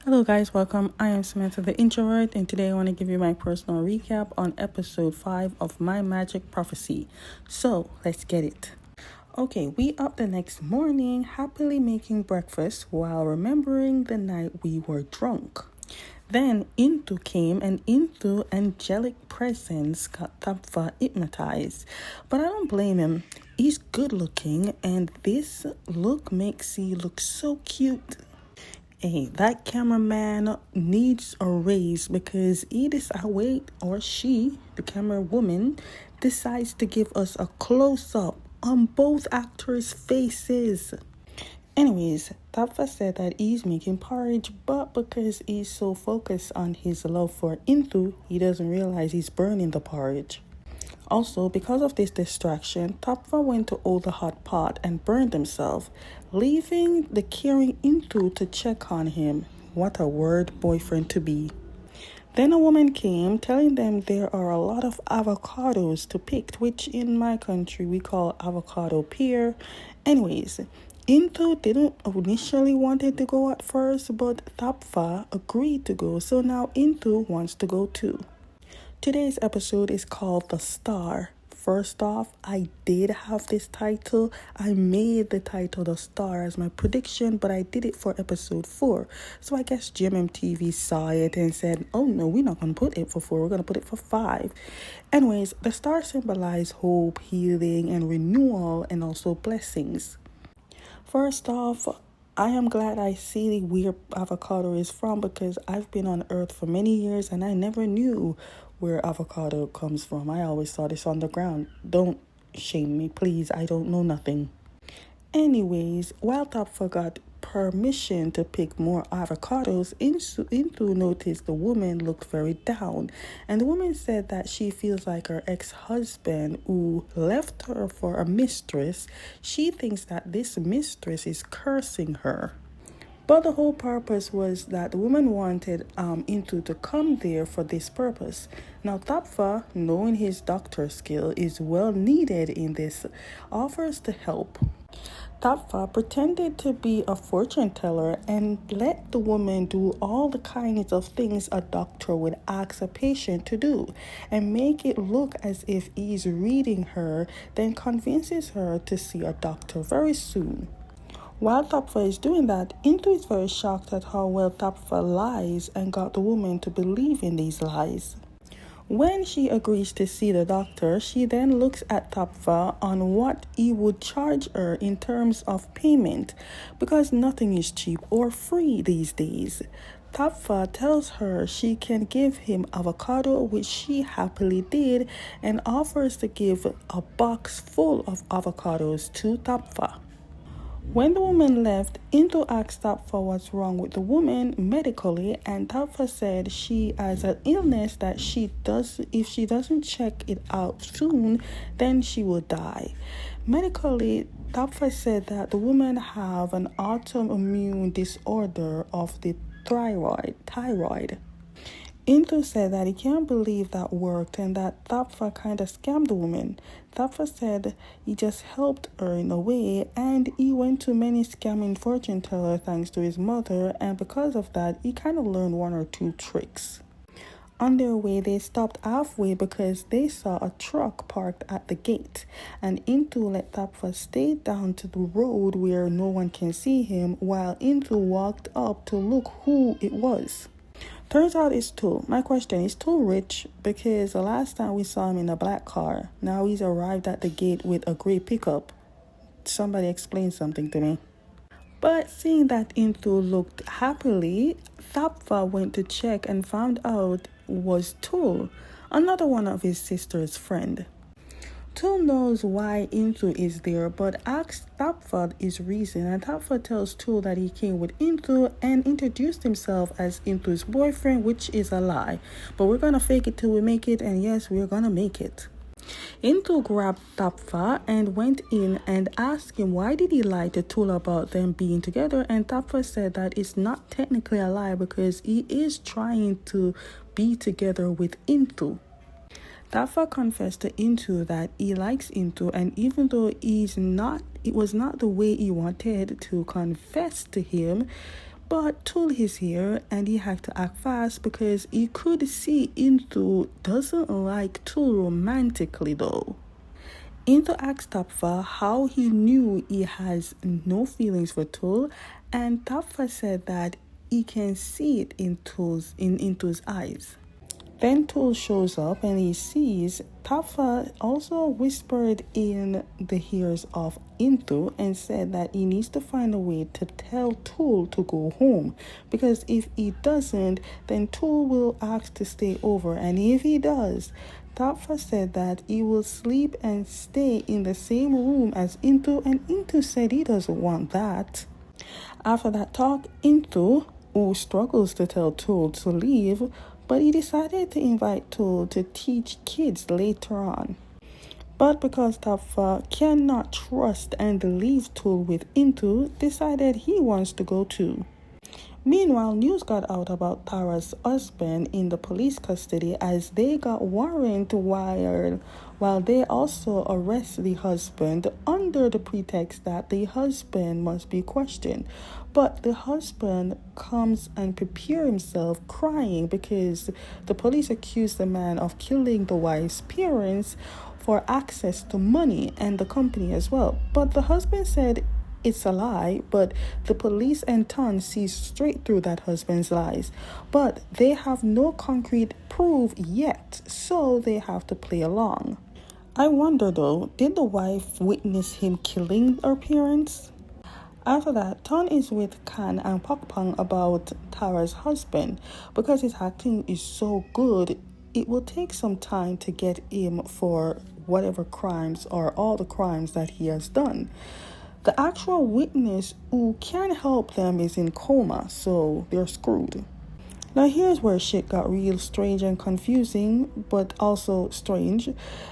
Hello guys, welcome. I am Samantha the Introvert, and today I want to give you my personal recap on episode 5 of My Magic Prophecy. So, let's get it. Okay, we up the next morning, happily making breakfast while remembering the night we were drunk. Then Intu came, and Intu angelic presence got Tapa hypnotized. But I don't blame him. He's good looking, and this look makes he look so cute. Hey, that cameraman needs a raise because Edith Await, or she, the camera woman, decides to give us a close-up on both actors' faces. Anyways, Tapa said that he's making porridge, but because he's so focused on his love for Intu, he doesn't realize he's burning the porridge. Also, because of this distraction, Tapa went to hold the hot pot and burned himself, leaving the caring Intu to check on him. What a word boyfriend to be. Then a woman came telling them there are a lot of avocados to pick, which in my country we call avocado pear. Anyways, Intu didn't initially wanted to go at first, but Tapa agreed to go, so now Intu wants to go too. Today's episode is called The Star. First off, I did have this title. I made the title The Star as my prediction, but I did it for episode 4. So I guess GMMTV saw it and said, oh no, we're not going to put it for 4. We're going to put it for 5. Anyways, the star symbolizes hope, healing, and renewal, and also blessings. First off, I am glad I see where avocado is from because I've been on Earth for many years and I never knew where avocado comes from. I always thought it's on the ground. Don't shame me, please. I don't know nothing. Anyways, while Tapa got permission to pick more avocados, Intu noticed the woman looked very down. And the woman said that she feels like her ex-husband who left her for a mistress, she thinks that this mistress is cursing her. But the whole purpose was that the woman wanted Intu to come there for this purpose. Now Tapa, knowing his doctor skill is well needed in this, offers to help. Tapa pretended to be a fortune teller and let the woman do all the kinds of things a doctor would ask a patient to do and make it look as if he's reading her, then convinces her to see a doctor very soon. While Tapa is doing that, Intu is very shocked at how well Tapa lies and got the woman to believe in these lies. When she agrees to see the doctor, she then looks at Tapa on what he would charge her in terms of payment, because nothing is cheap or free these days. Tapa tells her she can give him avocado, which she happily did, and offers to give a box full of avocados to Tapa. When the woman left, Intu asked Tapa what's wrong with the woman medically, and Tapa said she has an illness that if she doesn't check it out soon, then she will die. Medically, Tapa said that the woman have an autoimmune disorder of the thyroid. Intu said that he can't believe that worked and that Tapa kind of scammed the woman. Tapa said he just helped her in a way, and he went to many scamming fortune teller thanks to his mother, and because of that, he kind of learned 1 or 2 tricks. On their way, they stopped halfway because they saw a truck parked at the gate, and Intu let Tapa stay down to the road where no one can see him while Intu walked up to look who it was. Turns out it's Tool. My question is Tool rich? Because the last time we saw him in a black car, now he's arrived at the gate with a gray pickup. Somebody explain something to me. But seeing that Intu looked happily, Tapa went to check and found out was Tool, another one of his sister's friend. Tool knows why Intu is there, but asks Tapa his reason, and Tapa tells Tool that he came with Intu and introduced himself as Intu's boyfriend, which is a lie. But we're gonna fake it till we make it, and yes, we're gonna make it. Intu grabbed Tapa and went in and asked him why did he lie to Tool about them being together, and Tapa said that it's not technically a lie because he is trying to be together with Intu. Tapa confessed to Intu that he likes Intu, and even though it was not the way he wanted to confess to him, But Tool is here and he had to act fast because he could see Intu doesn't like Tool romantically though. Intu asked Tapa how he knew he has no feelings for Tool, and Tapa said that he can see it in Intu's eyes. Then Tool shows up and he sees Tafa also whispered in the ears of Intu and said that he needs to find a way to tell Tool to go home, because if he doesn't, then Tool will ask to stay over, and if he does, Tafa said that he will sleep and stay in the same room as Intu, and Intu said he doesn't want that. After that talk, Intu, who struggles to tell Tool to leave, but he decided to invite Tool to teach kids later on. But because Tapa cannot trust and leave Tool with Intu, decided he wants to go too. Meanwhile, news got out about Tara's husband in the police custody as they got warrant while they also arrest the husband under the pretext that the husband must be questioned. But the husband comes and prepare himself crying because the police accused the man of killing the wife's parents for access to money and the company as well. But the husband said it's a lie, but the police and Ton see straight through that husband's lies. But they have no concrete proof yet, so they have to play along. I wonder though, did the wife witness him killing her parents? After that, Ton is with Kan and Pokpang about Tara's husband. Because his acting is so good, it will take some time to get him for whatever crimes or all the crimes that he has done. The actual witness who can help them is in coma, so they're screwed. Now here's where shit got real strange and confusing, but also strange.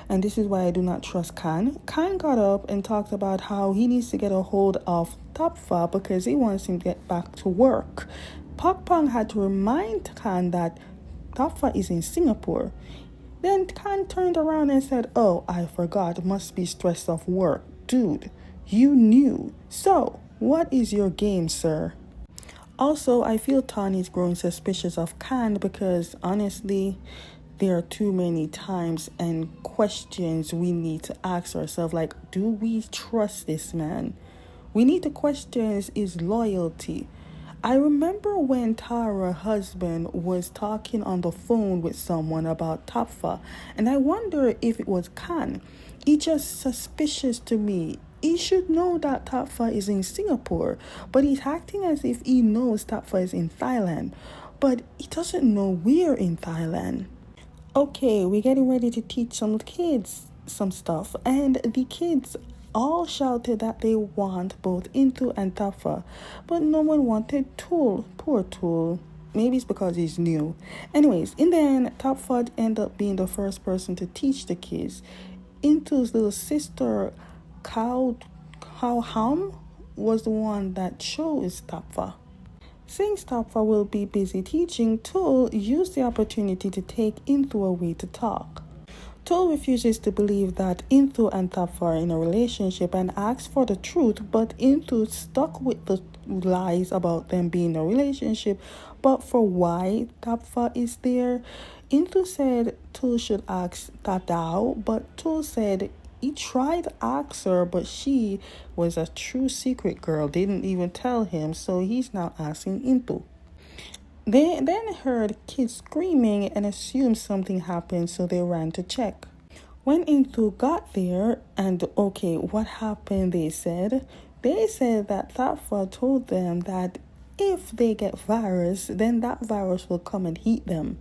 And this is why I do not trust Kan. Kan got up and talked about how he needs to get a hold of Tapa because he wants him to get back to work. Pokpang had to remind Kan that Tapa is in Singapore. Then Kan turned around and said, "Oh, I forgot. Must be stressed off work. Dude, you knew. So, what is your game, sir?" Also, I feel Tani is growing suspicious of Kan because, honestly, there are too many times and questions we need to ask ourselves, like, do we trust this man? We need to question his loyalty. I remember when Tara's husband was talking on the phone with someone about Tapa, and I wonder if it was Kan. It's just suspicious to me. He should know that Tapa is in Singapore, but he's acting as if he knows Tapa is in Thailand, but he doesn't know we're in Thailand. Okay, we're getting ready to teach some kids some stuff, and the kids all shouted that they want both Intu and Tapa, but no one wanted Tool. Poor Tool. Maybe it's because he's new. Anyways, in the end, Tapa ended up being the first person to teach the kids. Intu's little sister, Kao Ham, was the one that chose Tapa. Since Tapa will be busy teaching, Tool used the opportunity to take Intu away to talk. Tool refuses to believe that Intu and Tapa are in a relationship and asks for the truth, but Intu stuck with the lies about them being in a relationship. But for why Tapa is there, Intu said Tool should ask Tatao, but Tool said he tried to ask her, but she was a true secret girl, didn't even tell him, so he's now asking Intu. They then heard kids screaming and assumed something happened, so they ran to check. When Intu got there, and okay, what happened, they said that Tapa told them that if they get virus, then that virus will come and eat them.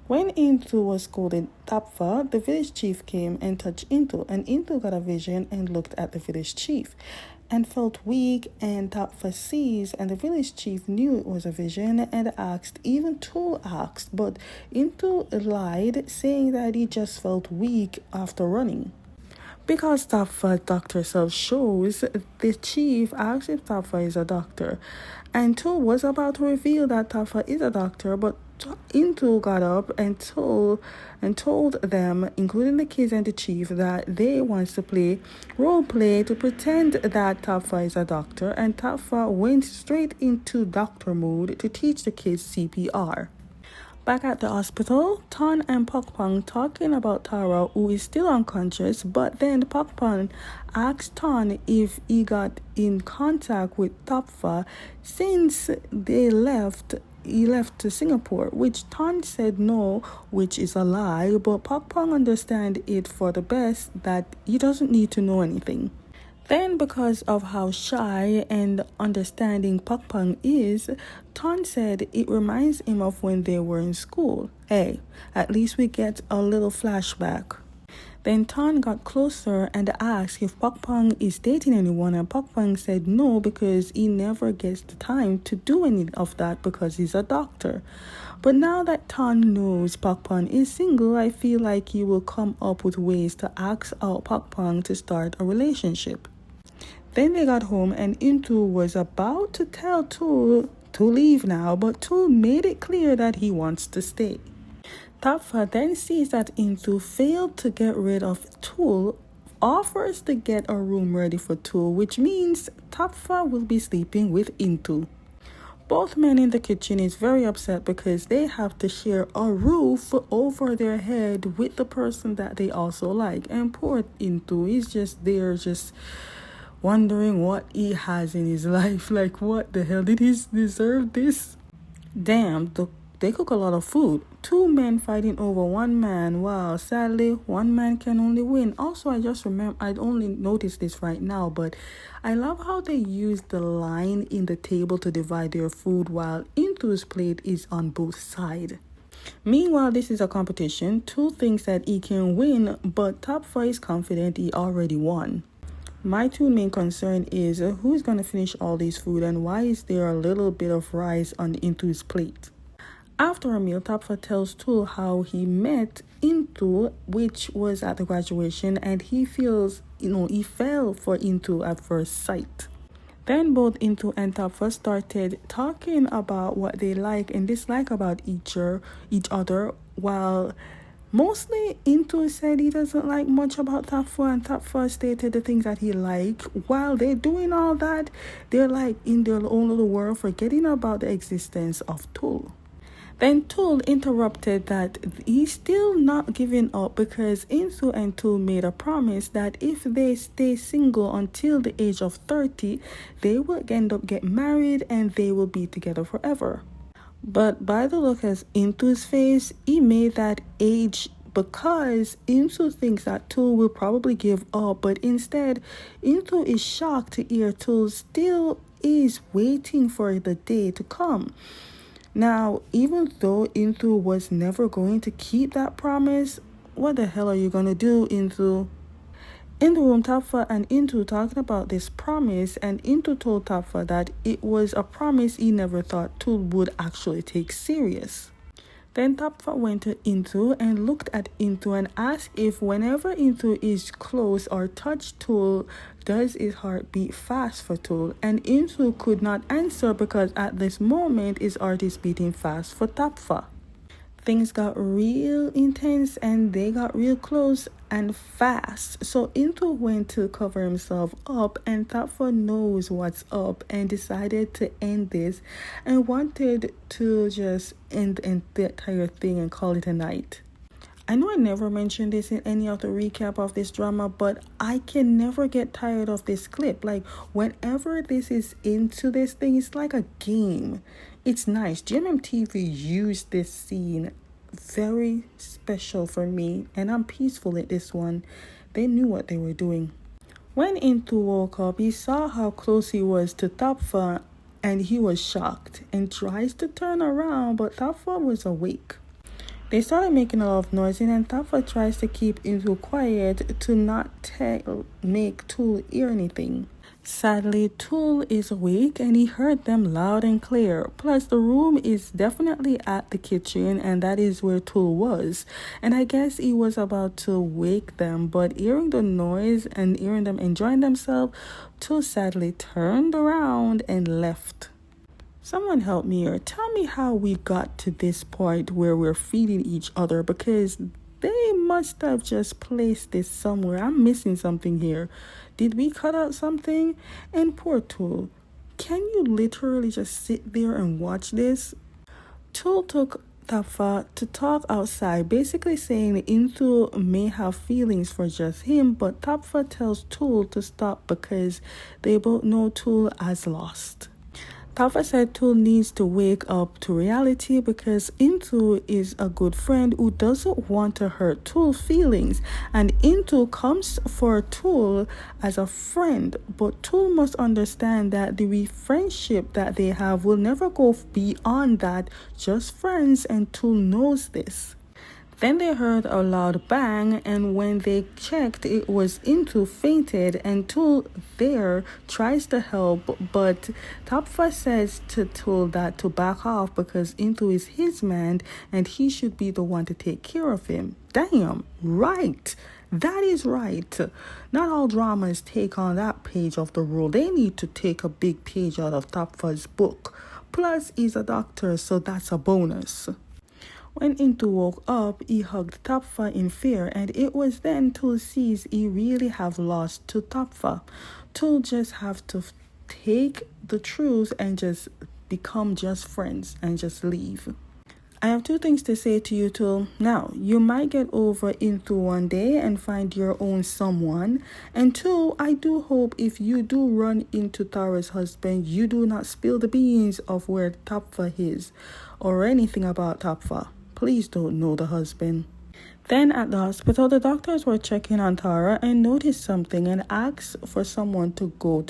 When Intu was scolded Tapa, the village chief came and touched Intu, and Intu got a vision and looked at the village chief and felt weak, and Tapa sees, and the village chief knew it was a vision and asked, even Tool asked, but Intu lied, saying that he just felt weak after running. Because Tapa doctor self shows, the chief asked if Tapa is a doctor, and Tool was about to reveal that Tapa is a doctor, but Intu got up and told them, including the kids and the chief, that they wants to play role play to pretend that Tapa is a doctor, and Tapa went straight into doctor mode to teach the kids CPR. Back at the hospital, Ton and Pokpong talking about Tara, who is still unconscious, but then Pokpong asked Ton if he got in contact with Topfa since he left to Singapore, which Ton said no, which is a lie, but Pokpong understand it for the best that he doesn't need to know anything. Then, because of how shy and understanding Pokpong is, Ton said it reminds him of when they were in school. Hey, at least we get a little flashback. Then Ton got closer and asked if Pokpong is dating anyone, and Pokpong said no because he never gets the time to do any of that because he's a doctor. But now that Ton knows Pokpong is single, I feel like he will come up with ways to ask out Pokpong to start a relationship. Then they got home and Intu was about to tell Tool to leave now, but Tool made it clear that he wants to stay. Tapa then sees that Intu failed to get rid of Tool, offers to get a room ready for Tool, which means Tapa will be sleeping with Intu. Both men in the kitchen is very upset because they have to share a roof over their head with the person that they also like. And poor Intu is just there, just wondering what he has in his life. Like, what the hell, did he deserve this? Damn, they cook a lot of food. 2 men fighting over 1 man. Wow, sadly, 1 man can only win. Also, I only noticed this right now, but I love how they use the line in the table to divide their food while Intu's plate is on both sides. Meanwhile, this is a competition. 2 thinks that he can win, but Tapa is confident he already won. My 2 main concern is who's going to finish all this food and why is there a little bit of rice on Intu's plate? After a meal, Tapa tells Tool how he met Intu, which was at the graduation, and he feels, he fell for Intu at first sight. Then both Intu and Tapa started talking about what they like and dislike about each other, while mostly Intu said he doesn't like much about Tapa, and Tapa stated the things that he like. While they're doing all that, they're like in their own little world, forgetting about the existence of Tool. Then Tool interrupted that he's still not giving up because Intu and Tool made a promise that if they stay single until the age of 30, they will end up getting married and they will be together forever. But by the look of Intu's face, he made that age because Intu thinks that Tool will probably give up, but instead, Intu is shocked to hear Tool still is waiting for the day to come. Now, even though Intu was never going to keep that promise, what the hell are you going to do, Intu? In the room, Tapa and Intu talking about this promise, and Intu told Tapa that it was a promise he never thought Tool would actually take serious. Then Tapa went to Intu and looked at Intu and asked if whenever Intu is close or touch Tool, does his heart beat fast for Tool? And Intu could not answer because at this moment his heart is beating fast for Tapa. Things got real intense and they got real close and fast. So Intu went to cover himself up, and Tapa knows what's up and decided to end this and wanted to just end the entire thing and call it a night. I know I never mentioned this in any of the recap of this drama, but I can never get tired of this clip. Like, whenever this is into this thing, it's like a game. It's nice. GMMTV used this scene very special for me, and I'm peaceful at this one. They knew what they were doing. When Intu woke up, he saw how close he was to Tapa, and he was shocked and tries to turn around, but Tapa was awake. They started making a lot of noise, and Tapa tries to keep Intu quiet to not make Tool hear anything. Sadly, Tool is awake and he heard them loud and clear. Plus, the room is definitely at the kitchen, and that is where Tool was. And I guess he was about to wake them, but hearing the noise and hearing them enjoying themselves, Tool sadly turned around and left. Someone help me here. Tell me how we got to this point where we're feeding each other, because they must have just placed this somewhere. I'm missing something here. Did we cut out something? And poor Tool, can you literally just sit there and watch this? Tool took Tapa to talk outside, basically saying Intu may have feelings for just him, but Tapa tells Tool to stop because they both know Tool as lost. Tapa said Tool needs to wake up to reality because Intu is a good friend who doesn't want to hurt Tool's feelings, and Intu comes for Tool as a friend, but Tool must understand that the friendship that they have will never go beyond that, just friends, and Tool knows this. Then they heard a loud bang, and when they checked, it was Intu fainted, and Tool there tries to help, but Tapa says to Tool that to back off because Intu is his man and he should be the one to take care of him. Damn, right. That is right. Not all dramas take on that page of the rule. They need to take a big page out of Tapa's book. Plus, he's a doctor, so that's a bonus. When Intu woke up, he hugged Tapa in fear, and it was then Tool sees he really have lost to Tapa. Tool just have to take the truth and just become just friends and just leave. I have two things to say to you, Tool. Now, you might get over Intu one day and find your own someone. And two, I do hope if you do run into Tara's husband, you do not spill the beans of where Tapa is or anything about Tapa. Please don't know the husband. Then at the hospital, the doctors were checking on Tara and noticed something and asked for someone to go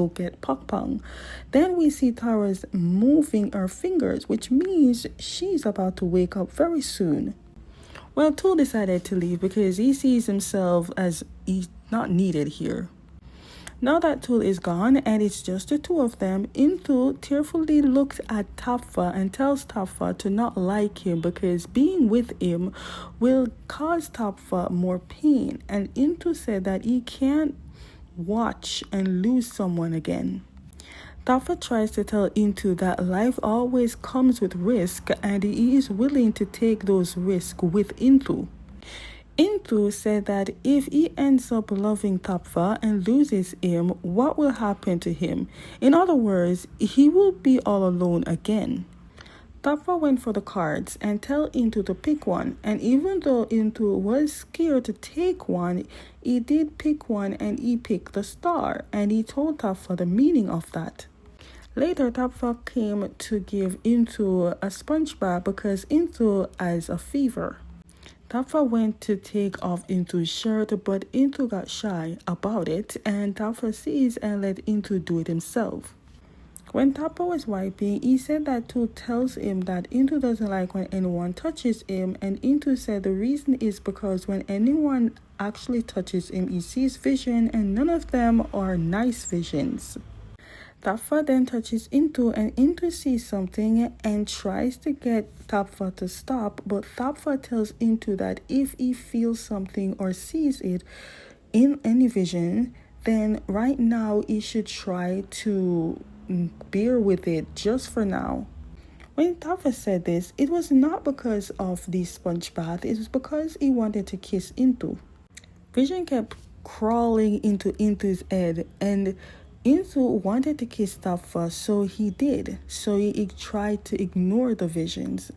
get Pong. Then we see Tara's moving her fingers, which means she's about to wake up very soon. Well, Tool decided to leave because he sees himself as he's not needed here. Now that Tool is gone and it's just the two of them, Intu tearfully looks at Tapa and tells Tapa to not like him because being with him will cause Tapa more pain. And Intu said that he can't watch and lose someone again. Tapa tries to tell Intu that life always comes with risk and he is willing to take those risks with Intu. Intu said that if he ends up loving Tapa and loses him, what will happen to him? In other words, he will be all alone again. Tapa went for the cards and tell Intu to pick one, and even though Intu was scared to take one, he did pick one and he picked the star, and he told Tapa the meaning of that. Later, Tapa came to give Intu a sponge bath because Intu has a fever. Tapa went to take off Intu's shirt, but Intu got shy about it, and Tapa sees and let Intu do it himself. When Tapa was wiping, he said that Tool tells him that Intu doesn't like when anyone touches him, and Intu said the reason is because when anyone actually touches him, he sees vision, and none of them are nice visions. Tapa then touches Intu, and Intu sees something and tries to get Tapa to stop, but Tapa tells Intu that if he feels something or sees it in any vision, then right now he should try to bear with it just for now. When Tapa said this, it was not because of the sponge bath, it was because he wanted to kiss Intu. Vision kept crawling into Intu's head, and Intu wanted to kiss Tapa, so he did. So he tried to ignore the visions.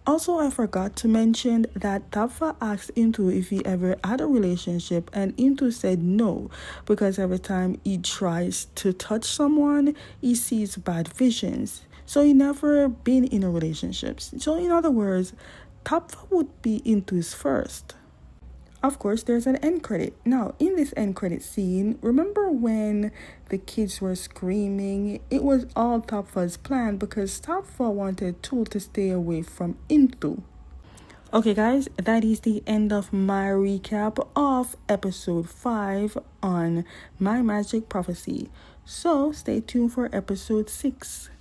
Also, I forgot to mention that Tapa asked Intu if he ever had a relationship, and Intu said no, because every time he tries to touch someone, he sees bad visions. So he never been in a relationship. So in other words, Tapa would be Intu's first. Of course, there's an end credit. Now, in this end credit scene, remember when the kids were screaming? It was all Tapa's plan because Tapa wanted Tool to stay away from Intu. Okay, guys, that is the end of my recap of episode 5 on My Magic Prophecy. So, stay tuned for episode 6.